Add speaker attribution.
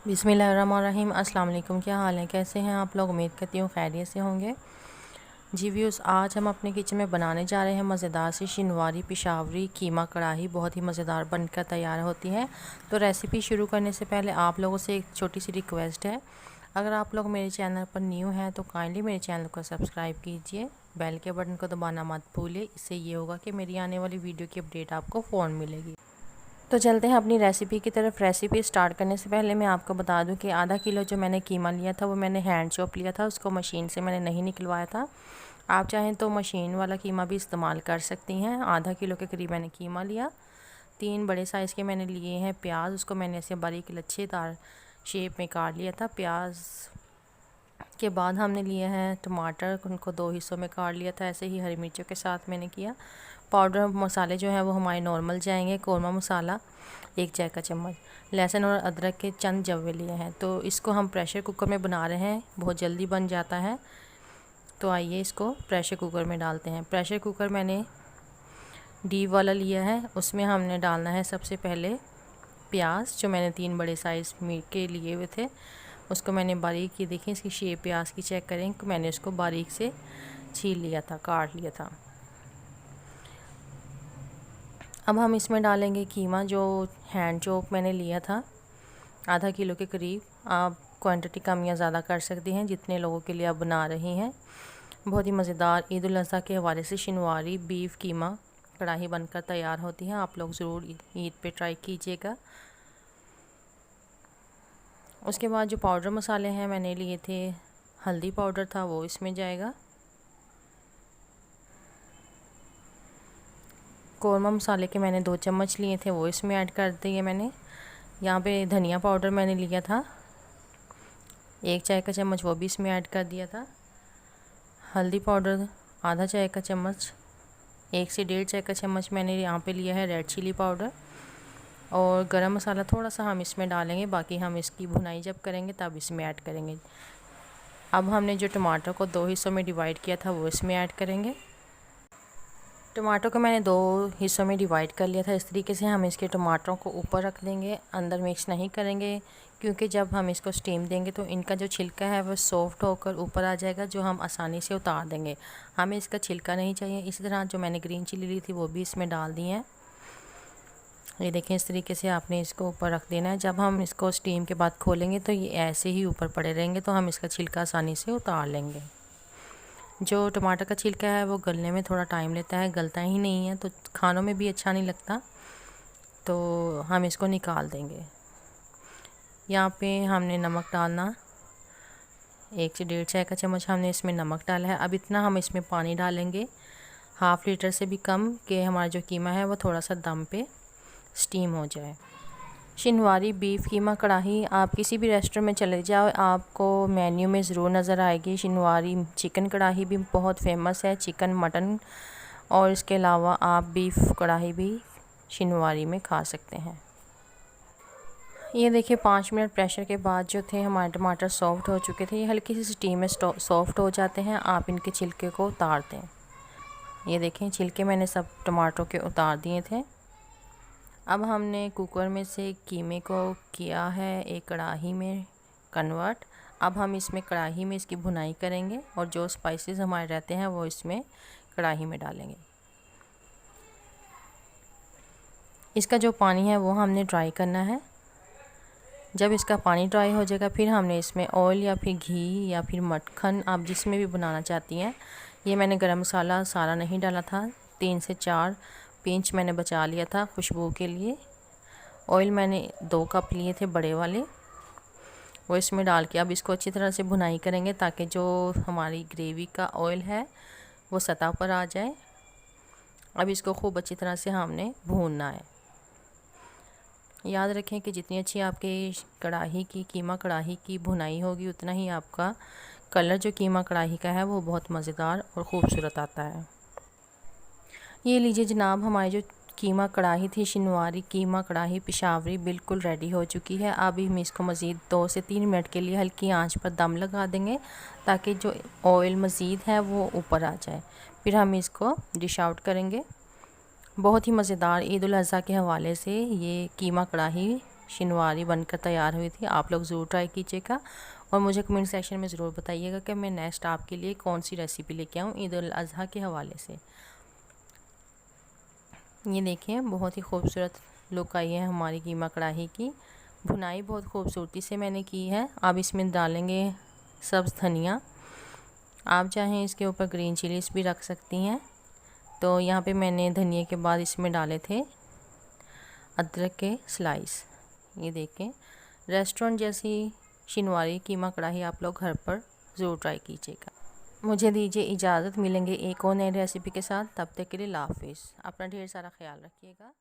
Speaker 1: बिस्मिल्लाहिर्रहमानिर्रहीम। अस्सलाम वालेकुम। क्या हाल है, कैसे हैं आप लोग? उम्मीद करती हूँ खैरियत से होंगे। जी व्यूज़, आज हम अपने किचन में बनाने जा रहे हैं मज़ेदार सी शिनवारी पिशावरी कीमा कढ़ाई। बहुत ही मज़ेदार बनकर तैयार होती है। तो रेसिपी शुरू करने से पहले आप लोगों से एक छोटी सी रिक्वेस्ट है, अगर आप लोग मेरे चैनल पर न्यू हैं तो काइंडली मेरे चैनल को सब्सक्राइब कीजिए, बेल के बटन को दबाना मत भूलिए। इससे ये होगा कि मेरी आने वाली वीडियो की अपडेट आपको फ़ौरन मिलेगी। तो चलते हैं अपनी रेसिपी की तरफ। रेसिपी स्टार्ट करने से पहले मैं आपको बता दूं कि आधा किलो जो मैंने कीमा लिया था वो मैंने हैंड चॉप लिया था, उसको मशीन से मैंने नहीं निकलवाया था। आप चाहें तो मशीन वाला कीमा भी इस्तेमाल कर सकती हैं। आधा किलो के करीब मैंने कीमा लिया। 3 बड़े साइज़ के मैंने लिए हैं प्याज, उसको मैंने ऐसे बारीक लच्छेदार शेप में काट लिया था। प्याज के बाद हमने लिए हैं टमाटर, उनको 2 हिस्सों में काट लिया था। ऐसे ही हरी मिर्चों के साथ मैंने किया। पाउडर मसाले जो हैं वो हमारे नॉर्मल जाएंगे। कौरमा मसाला 1 चाय का चम्मच, लहसुन और अदरक के चंद जवे लिए हैं। तो इसको हम प्रेशर कुकर में बना रहे हैं, बहुत जल्दी बन जाता है। तो आइए इसको प्रेशर कुकर में डालते हैं। प्रेशर कुकर मैंने डीप वाला लिया है, उसमें हमने डालना है सबसे पहले प्याज, जो मैंने 3 बड़े साइज़ मीट के लिए हुए थे। उसको मैंने बारीक, ये देखें इसकी शेप प्याज की चेक करें, मैंने उसको बारीक से छील लिया था, काट लिया था। अब हम इसमें डालेंगे कीमा, जो हैंड चॉप मैंने लिया था आधा किलो के करीब। आप क्वांटिटी कम या ज़्यादा कर सकती हैं जितने लोगों के लिए आप बना रही हैं। बहुत ही मज़ेदार ईद उल अज़हा के हवाले से शिनवारी बीफ कीमा कढ़ाई बनकर तैयार होती है। आप लोग ज़रूर ईद पे ट्राई कीजिएगा। उसके बाद जो पाउडर मसाले हैं मैंने लिए थे, हल्दी पाउडर था वो इसमें जाएगा। कौरमा मसाले के मैंने 2 चम्मच लिए थे, वो इसमें ऐड कर दिए मैंने। यहाँ पे धनिया पाउडर मैंने लिया था 1 चाय का चम्मच, वो भी इसमें ऐड कर दिया था। हल्दी पाउडर आधा चाय का चम्मच, 1 से 1.5 चाय का चम्मच मैंने यहाँ पे लिया है रेड चिली पाउडर। और गरम मसाला थोड़ा सा हम इसमें डालेंगे, बाकी हम इसकी भुनाई जब करेंगे तब इसमें ऐड करेंगे। अब हमने जो टमाटर को 2 हिस्सों में डिवाइड किया था वो इसमें ऐड करेंगे। टमाटर को मैंने 2 हिस्सों में डिवाइड कर लिया था। इस तरीके से हम इसके टमाटरों को ऊपर रख देंगे, अंदर मिक्स नहीं करेंगे, क्योंकि जब हम इसको स्टीम देंगे तो इनका जो छिलका है वो सॉफ्ट होकर ऊपर आ जाएगा, जो हम आसानी से उतार देंगे। हमें इसका छिलका नहीं चाहिए। इसी तरह जो मैंने ग्रीन चिली ली थी वो भी इसमें डाल दी है। ये देखें, इस तरीके से आपने इसको ऊपर रख देना है। जब हम इसको स्टीम के बाद खोलेंगे तो ये ऐसे ही ऊपर पड़े रहेंगे, तो हम इसका छिलका आसानी से उतार लेंगे। जो टमाटर का छिलका है वो गलने में थोड़ा टाइम लेता है, गलता ही नहीं है तो खानों में भी अच्छा नहीं लगता, तो हम इसको निकाल देंगे। यहाँ पे हमने नमक डालना 1 से 1.5 चाय का चम्मच हमने इसमें नमक डाला है। अब इतना हम इसमें पानी डालेंगे, ½ लीटर से भी कम, कि हमारा जो कीमा है वो थोड़ा सा दम पे स्टीम हो जाए। शिनवारी बीफ कीमा कढ़ाई आप किसी भी रेस्टोरेंट में चले जाओ, आपको मेन्यू में ज़रूर नज़र आएगी। शिनवारी चिकन कढ़ाई भी बहुत फेमस है, चिकन मटन, और इसके अलावा आप बीफ कढ़ाई भी शिनवारी में खा सकते हैं। ये देखिए 5 मिनट प्रेशर के बाद जो थे हमारे टमाटर सॉफ्ट हो चुके थे। ये हल्की सी स्टीम में सॉफ्ट हो जाते हैं। आप इनके छिलके को उतार दें। ये देखें छिलके मैंने सब टमाटरों के उतार दिए थे। अब हमने कुकर में से कीमे को किया है एक कढ़ाई में कन्वर्ट। अब हम इसमें कढ़ाई में इसकी भुनाई करेंगे और जो स्पाइसेस हमारे रहते हैं वो इसमें कढ़ाई में डालेंगे। इसका जो पानी है वो हमने ड्राई करना है। जब इसका पानी ड्राई हो जाएगा फिर हमने इसमें ऑयल या फिर घी या फिर मक्खन, आप जिसमें भी बनाना चाहती हैं। ये मैंने गरम मसाला सारा नहीं डाला था, 3 से 4 पिंच मैंने बचा लिया था खुशबू के लिए। ऑयल मैंने 2 कप लिए थे बड़े वाले, वो इसमें डाल के अब इसको अच्छी तरह से भुनाई करेंगे ताकि जो हमारी ग्रेवी का ऑयल है वो सतह पर आ जाए। अब इसको खूब अच्छी तरह से हमने भूनना है। याद रखें कि जितनी अच्छी आपकी कढ़ाई की कीमा कढ़ाई की भुनाई होगी उतना ही आपका कलर जो कीमा कढ़ाई का है वो बहुत मज़ेदार और ख़ूबसूरत आता है। ये लीजिए जनाब, हमारी जो कीमा कढ़ाई थी शिनवारी कीमा कढ़ाई पिशावरी बिल्कुल रेडी हो चुकी है। अब हम इसको मज़ीद 2 से 3 मिनट के लिए हल्की आंच पर दम लगा देंगे ताकि जो ऑयल मज़ीद है वो ऊपर आ जाए। फिर हम इसको डिश आउट करेंगे। बहुत ही मज़ेदार ईद उल अज़हा के हवाले से ये कीमा कढ़ाई शिनवारी बनकर तैयार हुई थी। आप लोग ज़रूर ट्राई कीजिएगा और मुझे कमेंट सेक्शन में ज़रूर बताइएगा कि मैं नेक्स्ट आपके लिए कौन सी रेसिपी लेके आऊँ ईद उल अज़हा के हवाले से। ये देखिए बहुत ही खूबसूरत लुक आई है हमारी कीमा कढ़ाई की। भुनाई बहुत खूबसूरती से मैंने की है। अब इसमें डालेंगे सब्ज़ धनिया। आप चाहें इसके ऊपर ग्रीन चिलीज़ भी रख सकती हैं। तो यहाँ पे मैंने धनिया के बाद इसमें डाले थे अदरक के स्लाइस। ये देखें रेस्टोरेंट जैसी शिनवारी कीमा कढ़ाई आप लोग घर पर ज़रूर ट्राई कीजिएगा। मुझे दीजिए इजाज़त, मिलेंगे एक और नई रेसिपी के साथ। तब तक के लिए अल्लाह हाफ़िज़। अपना ढेर सारा ख्याल रखिएगा।